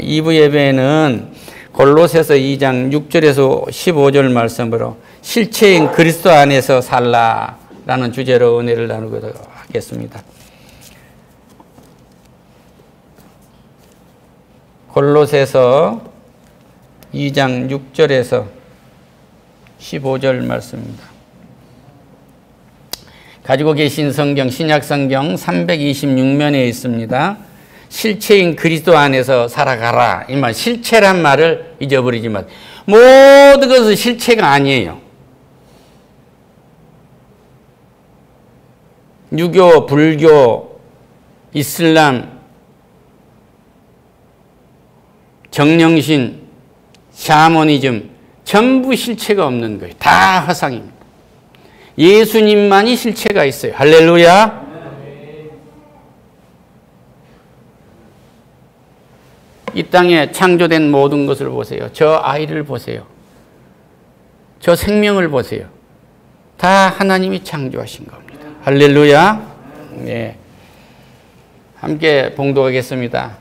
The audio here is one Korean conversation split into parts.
2부 예배에는 골로새서 2장 6절에서 15절 말씀으로 실체인 그리스도 안에서 살라라는 주제로 은혜를 나누도록 하겠습니다. 골로새서 2장 6절에서 15절 말씀입니다. 가지고 계신 성경, 신약 성경 326면에 있습니다. 실체인 그리스도 안에서 살아가라. 이 말, 실체란 말을 잊어버리지 마세요. 모든 것은 실체가 아니에요. 유교, 불교, 이슬람, 정령신, 샤머니즘 전부 실체가 없는 거예요. 다 허상입니다. 예수님만이 실체가 있어요. 할렐루야. 이 땅에 창조된 모든 것을 보세요. 저 아이를 보세요. 저 생명을 보세요. 다 하나님이 창조하신 겁니다. 할렐루야. 네. 함께 봉독하겠습니다.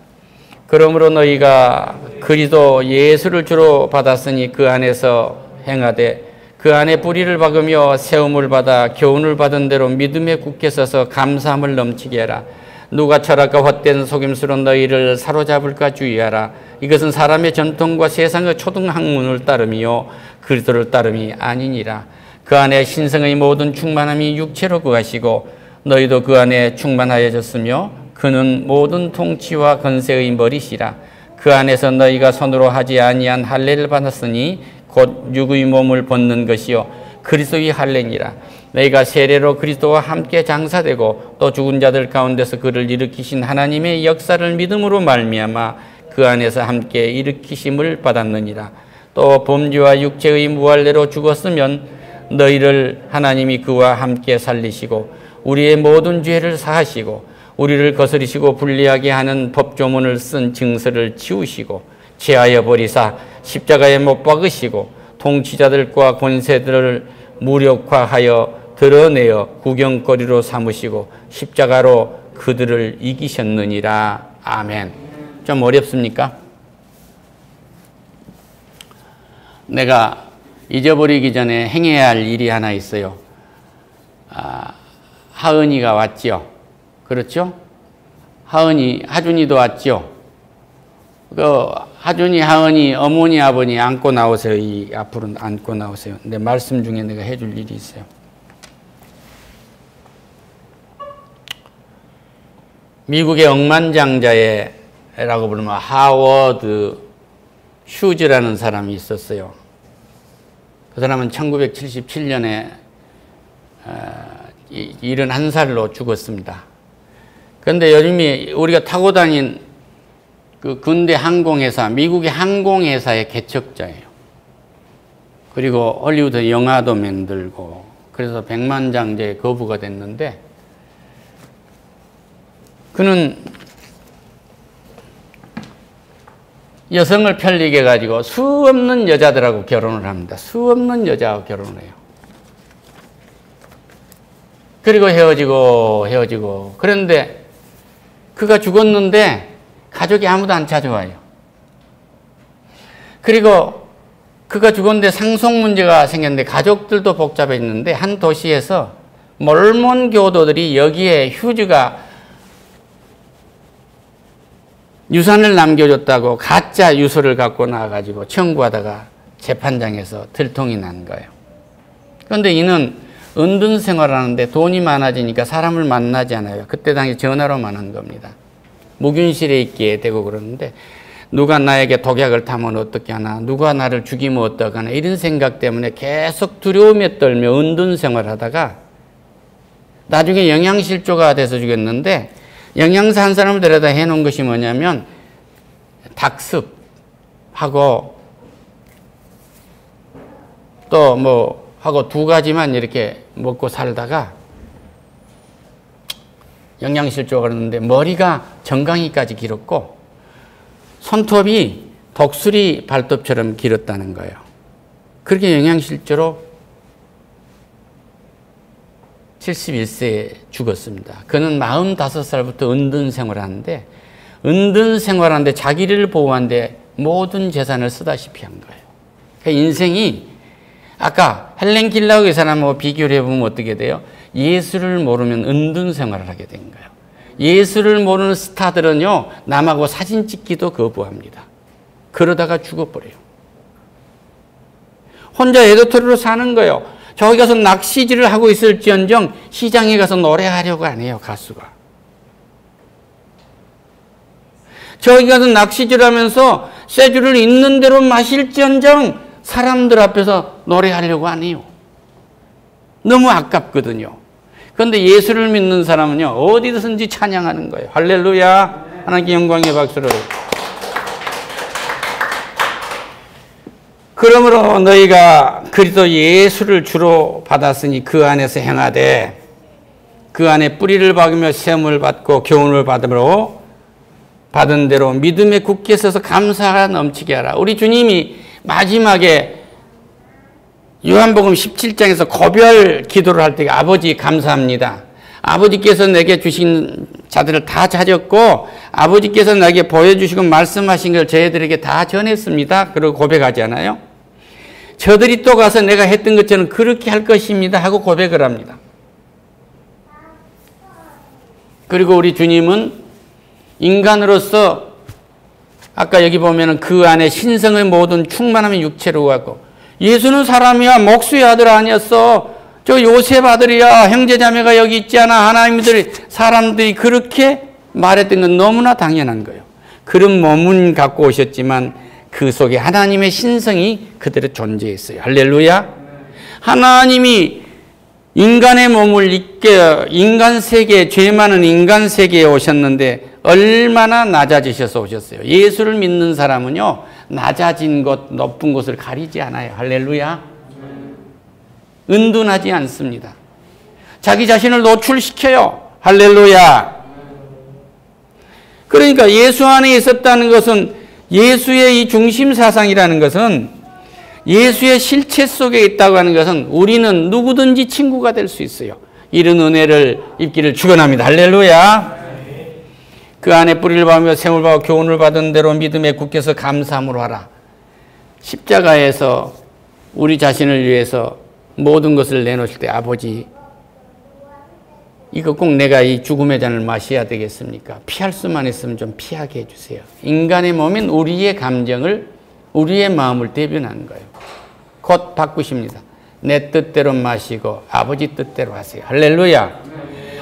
그러므로 너희가 그리스도 예수를 주로 받았으니 그 안에서 행하되 그 안에 뿌리를 박으며 세움을 받아 교훈을 받은 대로 믿음에 굳게 서서 감사함을 넘치게 하라. 누가 철학과 헛된 속임수로 너희를 사로잡을까 주의하라. 이것은 사람의 전통과 세상의 초등학문을 따름이요 그리스도를 따름이 아니니라. 그 안에 신성의 모든 충만함이 육체로 거하시고 너희도 그 안에 충만하여졌으며 그는 모든 통치와 권세의 머리시라. 그 안에서 너희가 손으로 하지 아니한 할례를 받았으니 곧 육의 몸을 벗는 것이요 그리스도의 할례니라. 너희가 세례로 그리스도와 함께 장사되고 또 죽은 자들 가운데서 그를 일으키신 하나님의 역사를 믿음으로 말미암아 그 안에서 함께 일으키심을 받았느니라. 또 범죄와 육체의 무할례로 죽었으면 너희를 하나님이 그와 함께 살리시고 우리의 모든 죄를 사하시고 우리를 거스리시고 불리하게 하는 법조문을 쓴 증서를 지우시고 제하여 버리사 십자가에 못 박으시고 통치자들과 권세들을 무력화하여 드러내어 구경거리로 삼으시고 십자가로 그들을 이기셨느니라. 아멘. 좀 어렵습니까? 내가 잊어버리기 전에 행해야 할 일이 하나 있어요. 하은이가 왔지요. 그렇죠? 하준이도 왔죠. 하준이, 하은이, 어머니, 아버니 안고 나오세요. 이 앞으로 안고 나오세요. 근데 말씀 중에 내가 해줄 일이 있어요. 미국의 억만장자라고 부르면 하워드 휴즈라는 사람이 있었어요. 그 사람은 1977년에 71살로 죽었습니다. 그런데 요즘에 우리가 타고 다닌 그 군대 항공회사, 미국의 항공회사의 개척자예요. 그리고 헐리우드 영화도 만들고, 그래서 백만장자의 거부가 됐는데, 그는 여성을 편리게 가지고 수 없는 여자들하고 결혼을 합니다. 수 없는 여자하고 결혼을 해요. 그리고 헤어지고. 그런데 그가 죽었는데 가족이 아무도 안 찾아와요. 그리고 그가 죽었는데 상속 문제가 생겼는데 가족들도 복잡했는데 한 도시에서 몰몬 교도들이 여기에 휴즈가 유산을 남겨줬다고 가짜 유서를 갖고 나와가지고 청구하다가 재판장에서 들통이 난 거예요. 그런데 이는 은둔 생활하는데 돈이 많아지니까 사람을 만나지 않아요. 그때 당시 전화로만 한 겁니다. 무균실에 있게 되고 그러는데 누가 나에게 독약을 타면 어떻게 하나, 누가 나를 죽이면 어떡하나 이런 생각 때문에 계속 두려움에 떨며 은둔 생활하다가 나중에 영양실조가 돼서 죽였는데 영양사 한 사람을 데려다 해놓은 것이 뭐냐면 닭습하고 또 뭐 하고 두 가지만 이렇게 먹고 살다가 영양실조가 그러는데 머리가 정강이까지 길었고 손톱이 독수리 발톱처럼 길었다는 거예요. 그렇게 영양실조로 71세에 죽었습니다. 그는 45살부터 은둔 생활을 하는데 은둔 생활하는데 자기를 보호하는데 모든 재산을 쓰다시피 한 거예요. 그러니까 인생이 아까 헬렌 킬러의 사람하고 비교를 해보면 어떻게 돼요? 예수를 모르면 은둔 생활을 하게 된 거예요. 예수를 모르는 스타들은요, 남하고 사진 찍기도 거부합니다. 그러다가 죽어버려요. 혼자 에도토리로 사는 거예요. 저기 가서 낚시질을 하고 있을지언정 시장에 가서 노래하려고 안 해요, 가수가. 저기 가서 낚시질 하면서 쇠주를 있는 대로 마실지언정 사람들 앞에서 노래하려고 안 해요. 너무 아깝거든요. 그런데 예수를 믿는 사람은요, 어디든지 찬양하는 거예요. 할렐루야. 하나님께 영광의 박수를. 그러므로 너희가 그리스도 예수를 주로 받았으니 그 안에서 행하되 그 안에 뿌리를 박으며 시험을 받고 교훈을 받음으로 받은 대로 믿음에 굳게 서서 감사가 넘치게 하라. 우리 주님이 마지막에 요한복음 17장에서 고별 기도를 할 때 아버지 감사합니다. 아버지께서 내게 주신 자들을 다 찾았고 아버지께서 내게 보여주시고 말씀하신 걸 저희들에게 다 전했습니다. 그리고 고백하잖아요. 저들이 또 가서 내가 했던 것처럼 그렇게 할 것입니다 하고 고백을 합니다. 그리고 우리 주님은 인간으로서 아까 여기 보면은 그 안에 신성의 모든 충만함이 육체로 왔고 예수는 사람이야. 목수의 아들 아니었어. 저 요셉 아들이야. 형제자매가 여기 있지 않아. 하나님들이 사람들이 그렇게 말했던 건 너무나 당연한 거예요. 그런 몸은 갖고 오셨지만 그 속에 하나님의 신성이 그대로 존재했어요. 할렐루야. 하나님이 인간의 몸을 입게 인간 세계에 죄 많은 인간 세계에 오셨는데 얼마나 낮아지셔서 오셨어요. 예수를 믿는 사람은요, 낮아진 곳, 높은 곳을 가리지 않아요. 할렐루야. 은둔하지 않습니다. 자기 자신을 노출시켜요. 할렐루야. 그러니까 예수 안에 있었다는 것은 예수의 이 중심 사상이라는 것은 예수의 실체 속에 있다고 하는 것은 우리는 누구든지 친구가 될 수 있어요. 이런 은혜를 입기를 축원합니다. 할렐루야. 그 안에 뿌리를 박으며 샘을 박고 교훈을 받은 대로 믿음에 굳게서 감사함으로 하라. 십자가에서 우리 자신을 위해서 모든 것을 내놓으실 때 아버지 이거 꼭 내가 이 죽음의 잔을 마셔야 되겠습니까? 피할 수만 있으면 좀 피하게 해주세요. 인간의 몸은 우리의 감정을 우리의 마음을 대변하는 거예요. 곧 바꾸십니다. 내 뜻대로 마시고 아버지 뜻대로 하세요. 할렐루야.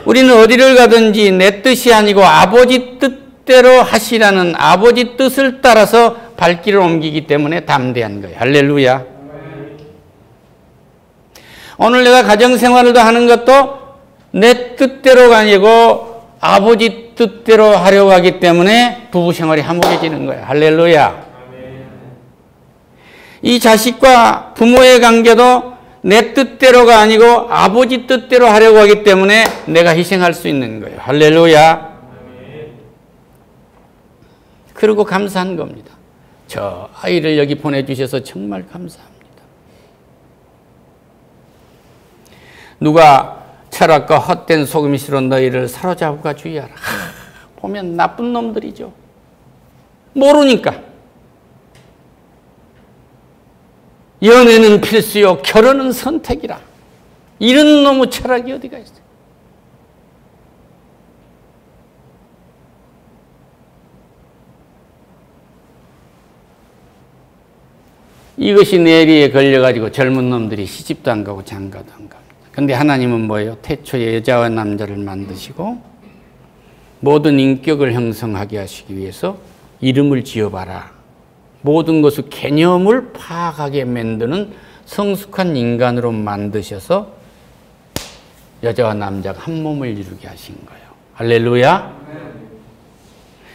우리는 어디를 가든지 내 뜻이 아니고 아버지 뜻대로 하시라는 아버지 뜻을 따라서 발길을 옮기기 때문에 담대한 거예요. 할렐루야. 오늘 내가 가정생활을 하는 것도 내 뜻대로가 아니고 아버지 뜻대로 하려고 하기 때문에 부부생활이 화목해지는 거예요. 할렐루야. 이 자식과 부모의 관계도 내 뜻대로가 아니고 아버지 뜻대로 하려고 하기 때문에 내가 희생할 수 있는 거예요. 할렐루야. 그리고 감사한 겁니다. 저 아이를 여기 보내주셔서 정말 감사합니다. 누가 철학과 헛된 속임수로 너희를 사로잡아 주의하라. 보면 나쁜 놈들이죠. 모르니까. 연애는 필수요, 결혼은 선택이라. 이런 놈의 철학이 어디가 있어요? 이것이 내리에 걸려가지고 젊은 놈들이 시집도 안 가고 장가도 안 갑니다. 근데 하나님은 뭐예요? 태초에 여자와 남자를 만드시고 모든 인격을 형성하게 하시기 위해서 이름을 지어봐라. 모든 것을 개념을 파악하게 만드는 성숙한 인간으로 만드셔서 여자와 남자가 한 몸을 이루게 하신 거예요. 할렐루야.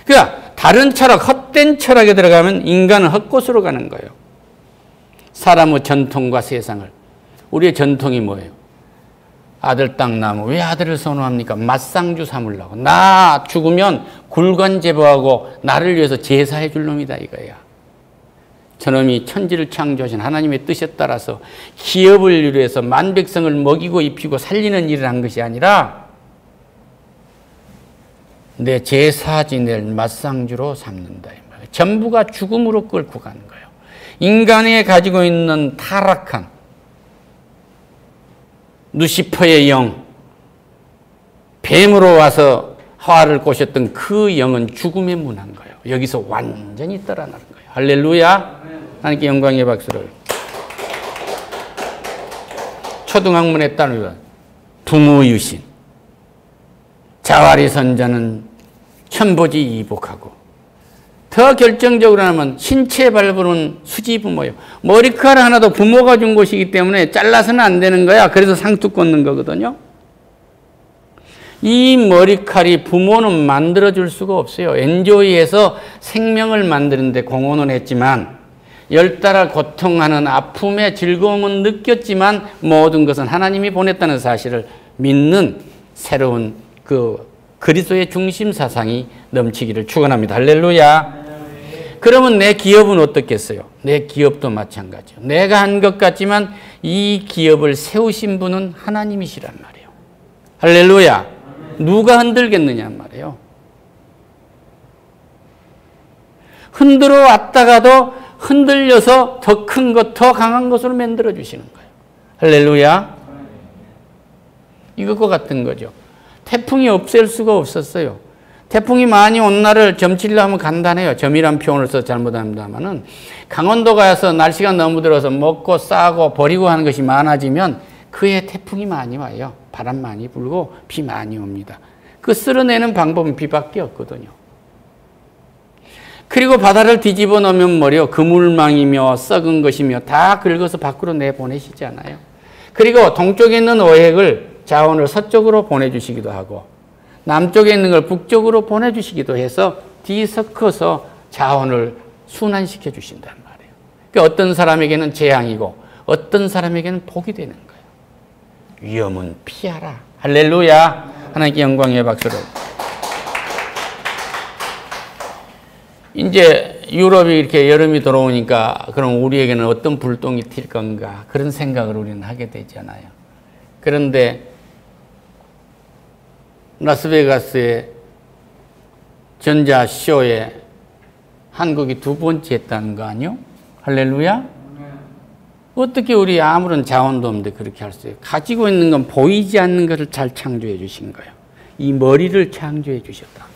그러니까 다른 철학, 헛된 철학에 들어가면 인간은 헛곳으로 가는 거예요. 사람의 전통과 세상을. 우리의 전통이 뭐예요? 아들 땅 나무. 왜 아들을 선호합니까? 맞상주 삼으려고. 나 죽으면 굴관 제보하고 나를 위해서 제사해 줄 놈이다 이거야. 저놈이 천지를 창조하신 하나님의 뜻에 따라서 기업을 위해서 만백성을 먹이고 입히고 살리는 일을 한 것이 아니라 내 제사 지낼 맞상주로 삼는다. 전부가 죽음으로 끌고 가는 거예요. 인간이 가지고 있는 타락한 누시퍼의 영, 뱀으로 와서 하와를 꼬셨던 그 영은 죽음에 문한 거예요. 여기서 완전히 떠나는 거예요. 할렐루야. 하나님께 영광의 박수를. 초등학문에 따르면 부무유신, 자활이 선자는 천보지 이복하고, 더 결정적으로 하면 신체 발부는 수지부모요. 머리카락 하나도 부모가 준 것이기 때문에 잘라서는 안 되는 거야. 그래서 상투 꽂는 거거든요. 이 머리칼이 부모는 만들어줄 수가 없어요. 엔조이에서 생명을 만드는데 공헌을 했지만, 열달아 고통하는 아픔의 즐거움은 느꼈지만 모든 것은 하나님이 보냈다는 사실을 믿는 새로운 그 그리스도의 중심 사상이 넘치기를 축원합니다. 할렐루야. 그러면 내 기업은 어떻겠어요? 내 기업도 마찬가지요. 내가 한 것 같지만 이 기업을 세우신 분은 하나님이시란 말이에요. 할렐루야. 누가 흔들겠느냐 말이에요. 흔들어 왔다가도 흔들려서 더 큰 것, 더 강한 것으로 만들어 주시는 거예요. 할렐루야. 이것과 같은 거죠. 태풍이 없앨 수가 없었어요. 태풍이 많이 온 날을 점치려 하면 간단해요. 점이란 표현을 써서 잘못합니다만은, 강원도 가서 날씨가 너무 들어서 먹고 싸고 버리고 하는 것이 많아지면 그에 태풍이 많이 와요. 바람 많이 불고 비 많이 옵니다. 그 쓸어내는 방법은 비밖에 없거든요. 그리고 바다를 뒤집어 놓으면 뭐래요? 그물망이며 썩은 것이며 다 긁어서 밖으로 내보내시잖아요. 그리고 동쪽에 있는 어획을, 자원을 서쪽으로 보내주시기도 하고, 남쪽에 있는 걸 북쪽으로 보내주시기도 해서 뒤섞어서 자원을 순환시켜 주신단 말이에요. 그러니까 어떤 사람에게는 재앙이고 어떤 사람에게는 복이 되는 거예요. 위험은 피하라. 할렐루야. 하나님께 영광의 박수를. 이제 유럽이 이렇게 여름이 들어오니까 그럼 우리에게는 어떤 불똥이 튈 건가, 그런 생각을 우리는 하게 되잖아요. 그런데 라스베가스의 전자쇼에 한국이 두 번째 했다는 거 아니요? 할렐루야? 어떻게 우리 아무런 자원도 없는데 그렇게 할 수 있어요? 가지고 있는 건 보이지 않는 것을 잘 창조해 주신 거예요. 이 머리를 창조해 주셨다.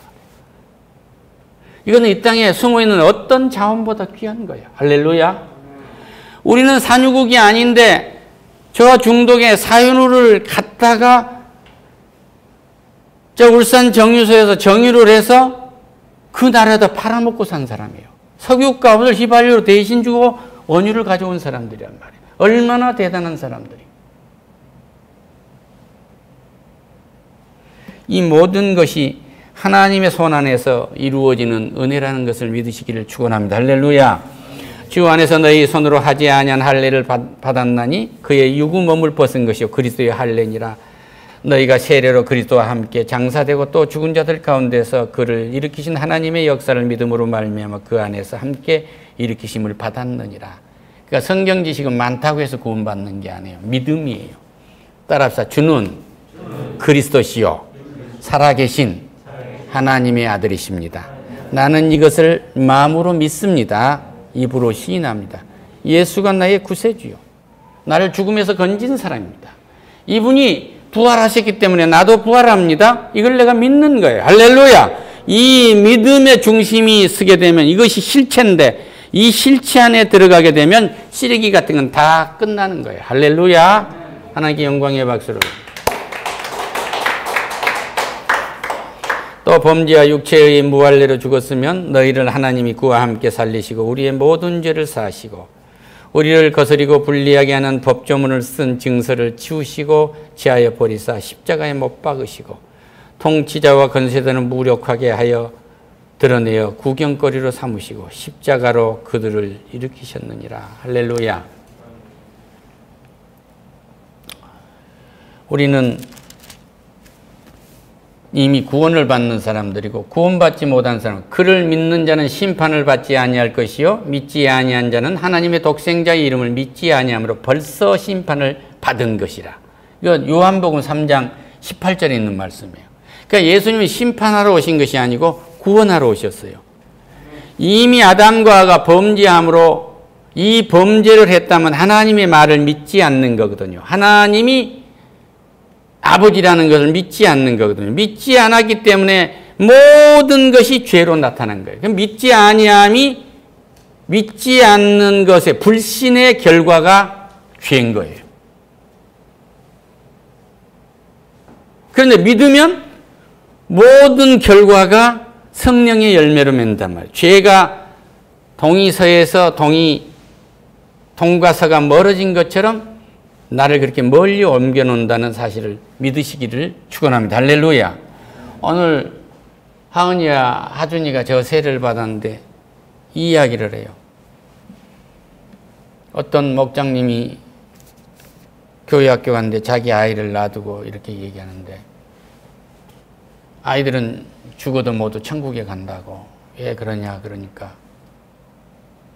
이거는 이 땅에 숨어있는 어떤 자원보다 귀한 거예요. 할렐루야. 우리는 산유국이 아닌데 저 중동의 사유루를 갖다가 저 울산 정유소에서 정유를 해서 그 나라에다 팔아먹고 산 사람이에요. 석유값을 휘발유로 대신 주고 원유를 가져온 사람들이란 말이에요. 얼마나 대단한 사람들이. 이 모든 것이 하나님의 손 안에서 이루어지는 은혜라는 것을 믿으시기를 축원합니다. 할렐루야. 주 안에서 너희 손으로 하지 아니한 할례를 받았나니 그의 유구 몸을 벗은 것이요 그리스도의 할례니라. 너희가 세례로 그리스도와 함께 장사되고 또 죽은 자들 가운데서 그를 일으키신 하나님의 역사를 믿음으로 말미암아 그 안에서 함께 일으키심을 받았느니라. 그러니까 성경 지식은 많다고 해서 구원받는 게 아니에요. 믿음이에요. 따라합시다. 주는 그리스도시요 살아계신 하나님의 아들이십니다. 나는 이것을 마음으로 믿습니다. 입으로 시인합니다. 예수가 나의 구세주요, 나를 죽음에서 건진 사람입니다. 이분이 부활하셨기 때문에 나도 부활합니다. 이걸 내가 믿는 거예요. 할렐루야. 이 믿음의 중심이 서게 되면 이것이 실체인데, 이 실체 안에 들어가게 되면 쓰레기 같은 건 다 끝나는 거예요. 할렐루야. 하나님께 영광의 박수를. 또 범죄와 육체의 무할례로 죽었으면 너희를 하나님이 그와 함께 살리시고 우리의 모든 죄를 사하시고 우리를 거스리고 불리하게 하는 법조문을 쓴 증서를 치우시고 지하여 버리사 십자가에 못 박으시고 통치자와 건세자는 무력하게 하여 드러내어 구경거리로 삼으시고 십자가로 그들을 일으키셨느니라. 할렐루야. 우리는 이미 구원을 받는 사람들이고 구원받지 못한 사람, 그를 믿는 자는 심판을 받지 아니할 것이요 믿지 아니한 자는 하나님의 독생자의 이름을 믿지 아니함으로 벌써 심판을 받은 것이라. 이거 요한복음 3장 18절에 있는 말씀이에요. 그러니까 그러니까 예수님이 심판하러 오신 것이 아니고 구원하러 오셨어요. 이미 아담과 하와가 범죄함으로 이 범죄를 했다면 하나님의 말을 믿지 않는 거거든요. 하나님이 아버지라는 것을 믿지 않는 거거든요. 믿지 않았기 때문에 모든 것이 죄로 나타난 거예요. 그럼 믿지 아니함이 믿지 않는 것의 불신의 결과가 죄인 거예요. 그런데 믿으면 모든 결과가 성령의 열매로 맺는단 말이에요. 죄가 동이서에서 동과 서가 멀어진 것처럼 나를 그렇게 멀리 옮겨놓는다는 사실을 믿으시기를 축원합니다. 할렐루야. 오늘 하은이와 하준이가 저 세례를 받았는데 이 이야기를 해요. 어떤 목장님이 교회 학교 갔는데 자기 아이를 놔두고 이렇게 얘기하는데 아이들은 죽어도 모두 천국에 간다고. 왜 그러냐 그러니까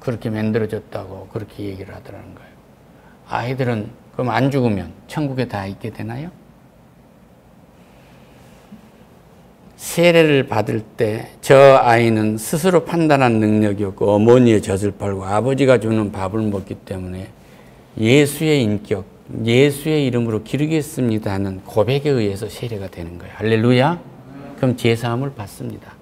그렇게 만들어졌다고 그렇게 얘기를 하더라는 거예요. 아이들은 그럼 안 죽으면 천국에 다 있게 되나요? 세례를 받을 때 저 아이는 스스로 판단한 능력이 없고 어머니의 젖을 빨고 아버지가 주는 밥을 먹기 때문에 예수의 인격, 예수의 이름으로 기르겠습니다 하는 고백에 의해서 세례가 되는 거예요. 할렐루야. 그럼 제사함을 받습니다.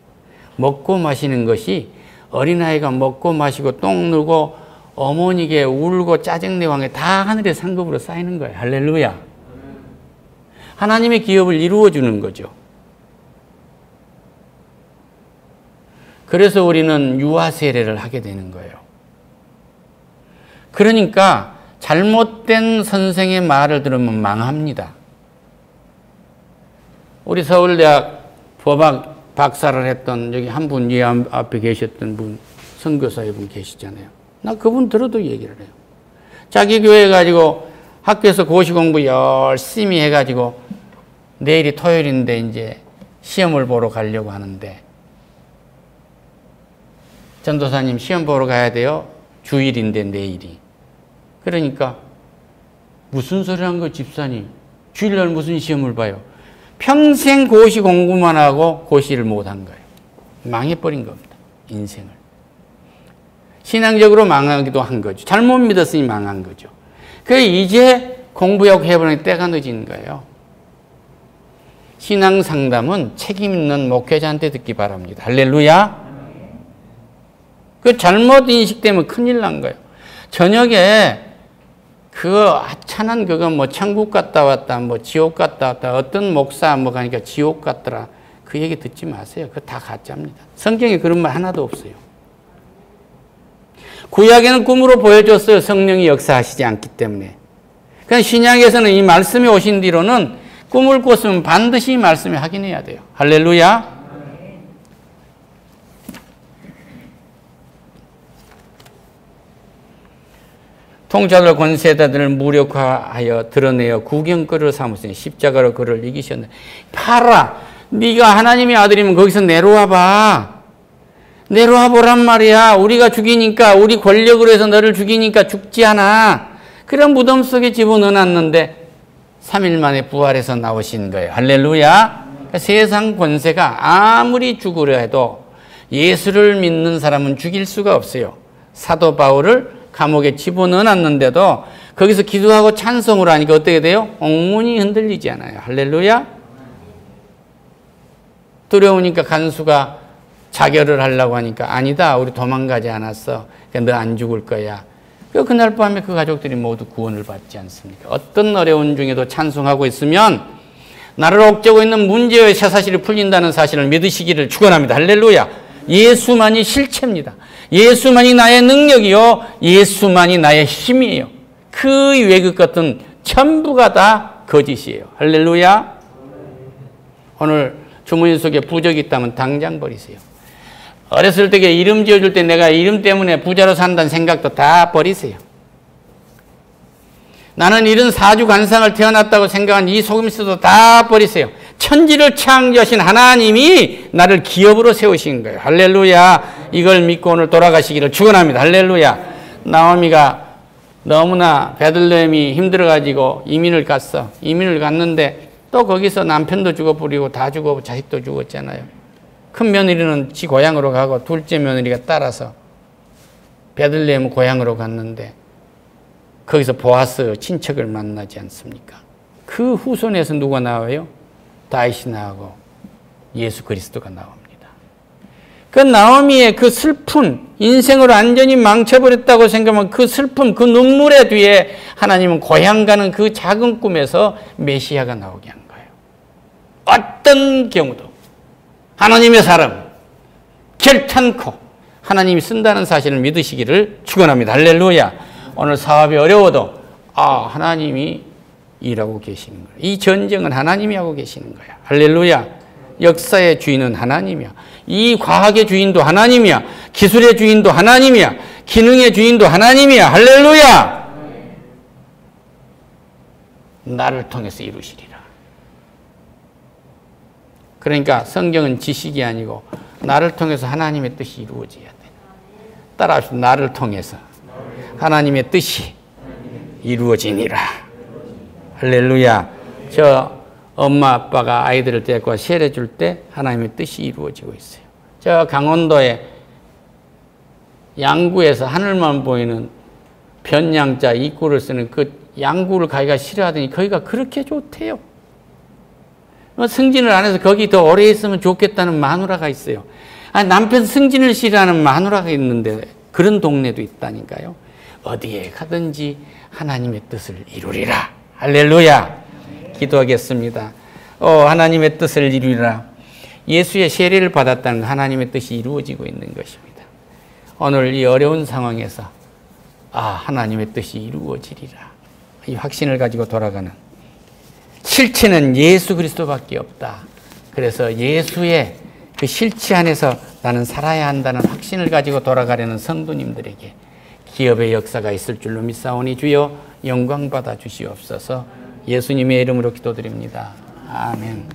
먹고 마시는 것이 어린아이가 먹고 마시고 똥 누고 어머니께 울고 짜증내고 한 게 다 하늘의 상급으로 쌓이는 거예요. 할렐루야. 하나님의 기업을 이루어주는 거죠. 그래서 우리는 유아 세례를 하게 되는 거예요. 그러니까 잘못된 선생의 말을 들으면 망합니다. 우리 서울대학 법학 박사를 했던 여기 한 분, 이 앞에 계셨던 분, 선교사의 분 계시잖아요. 나 그분 들어도 얘기를 해요. 자기 교회 가지고 학교에서 고시 공부 열심히 해가지고 내일이 토요일인데 이제 시험을 보러 가려고 하는데 전도사님 시험 보러 가야 돼요. 주일인데 내일이. 그러니까 무슨 소리 한 거 집사님. 주일날 무슨 시험을 봐요. 평생 고시 공부만 하고 고시를 못한 거예요. 망해버린 겁니다. 인생을. 신앙적으로 망하기도 한 거죠. 잘못 믿었으니 망한 거죠. 그래서 이제 공부하고 해보는 때가 늦은 거예요. 신앙 상담은 책임 있는 목회자한테 듣기 바랍니다. 할렐루야. 그 잘못 인식되면 큰일 난 거예요. 저녁에 그 하찮은 그거 뭐 천국 갔다 왔다, 뭐 지옥 갔다 왔다, 어떤 목사 뭐 가니까 지옥 갔더라. 그 얘기 듣지 마세요. 그거 다 가짜입니다. 성경에 그런 말 하나도 없어요. 구약에는 꿈으로 보여줬어요. 성령이 역사하시지 않기 때문에. 그러니까 신약에서는 이 말씀이 오신 뒤로는 꿈을 꿨으면 반드시 이 말씀을 확인해야 돼요. 할렐루야. 통치하들 권세자들을 무력화하여 드러내어 구경거리로 삼으시니 십자가로 그를 이기셨네. 봐라. 네가 하나님의 아들이면 거기서 내려와 봐. 내려와 보란 말이야. 우리가 죽이니까, 우리 권력으로 해서 너를 죽이니까 죽지 않아. 그런 무덤 속에 집어넣어놨는데 3일 만에 부활해서 나오신 거예요. 할렐루야. 그러니까 세상 권세가 아무리 죽으려 해도 예수를 믿는 사람은 죽일 수가 없어요. 사도 바울을 감옥에 집어넣어놨는데도 거기서 기도하고 찬송을 하니까 어떻게 돼요? 옥문이 흔들리지 않아요. 할렐루야. 두려우니까 간수가 자결을 하려고 하니까 아니다. 우리 도망가지 않았어. 너 안 죽을 거야. 그날 밤에 그 가족들이 모두 구원을 받지 않습니까? 어떤 어려운 중에도 찬송하고 있으면 나를 옥죄고 있는 문제의 쇠사실이 풀린다는 사실을 믿으시기를 축원합니다. 할렐루야. 예수만이 실체입니다. 예수만이 나의 능력이요. 예수만이 나의 힘이에요. 그 외의 것 같은 전부가 다 거짓이에요. 할렐루야. 오늘 주머니 속에 부적이 있다면 당장 버리세요. 어렸을 때 이름 지어줄 때 내가 이름 때문에 부자로 산다는 생각도 다 버리세요. 나는 이런 사주관상을 태어났다고 생각한 이 속임수도 다 버리세요. 천지를 창조하신 하나님이 나를 기업으로 세우신 거예요. 할렐루야. 이걸 믿고 오늘 돌아가시기를 축원합니다. 할렐루야. 나오미가 너무나 베들레헴이 힘들어가지고 이민을 갔어. 이민을 갔는데 또 거기서 남편도 죽어버리고 다 죽어 자식도 죽었잖아요. 큰 며느리는 지 고향으로 가고 둘째 며느리가 따라서 베들레헴 고향으로 갔는데 거기서 보아스 친척을 만나지 않습니까? 그 후손에서 누가 나와요? 다윗이 나오고 예수 그리스도가 나옵니다. 그 나오미의 그 슬픔, 인생을 완전히 망쳐버렸다고 생각하면 그 슬픔, 그 눈물의 뒤에 하나님은 고향 가는 그 작은 꿈에서 메시아가 나오게 한 거예요. 어떤 경우도 하나님의 사람, 결탄코 하나님이 쓴다는 사실을 믿으시기를 축원합니다. 할렐루야. 오늘 사업이 어려워도 하나님이 일하고 계시는 거예요. 이 전쟁은 하나님이 하고 계시는 거야. 할렐루야. 역사의 주인은 하나님이야. 이 과학의 주인도 하나님이야. 기술의 주인도 하나님이야. 기능의 주인도 하나님이야. 할렐루야. 나를 통해서 이루시리라. 그러니까 성경은 지식이 아니고 나를 통해서 하나님의 뜻이 이루어져야 돼. 따라합시다. 나를 통해서 하나님의 뜻이 이루어지니라. 할렐루야. 저 엄마 아빠가 아이들을 데리고 세례 줄 때 하나님의 뜻이 이루어지고 있어요. 저 강원도에 양구에서 하늘만 보이는 변양자 입구를 쓰는 그 양구를 가기가 싫어하더니 거기가 그렇게 좋대요. 승진을 안 해서 거기 더 오래 있으면 좋겠다는 마누라가 있어요. 남편 승진을 싫어하는 마누라가 있는데 그런 동네도 있다니까요. 어디에 가든지 하나님의 뜻을 이루리라. 할렐루야. 기도하겠습니다. 하나님의 뜻을 이루리라. 예수의 세례를 받았다는 하나님의 뜻이 이루어지고 있는 것입니다. 오늘 이 어려운 상황에서 하나님의 뜻이 이루어지리라. 이 확신을 가지고 돌아가는, 실체는 예수 그리스도밖에 없다. 그래서 예수의 그 실체 안에서 나는 살아야 한다는 확신을 가지고 돌아가려는 성도님들에게 기업의 역사가 있을 줄로 믿사오니 주여 영광 받아 주시옵소서. 예수님의 이름으로 기도드립니다. 아멘.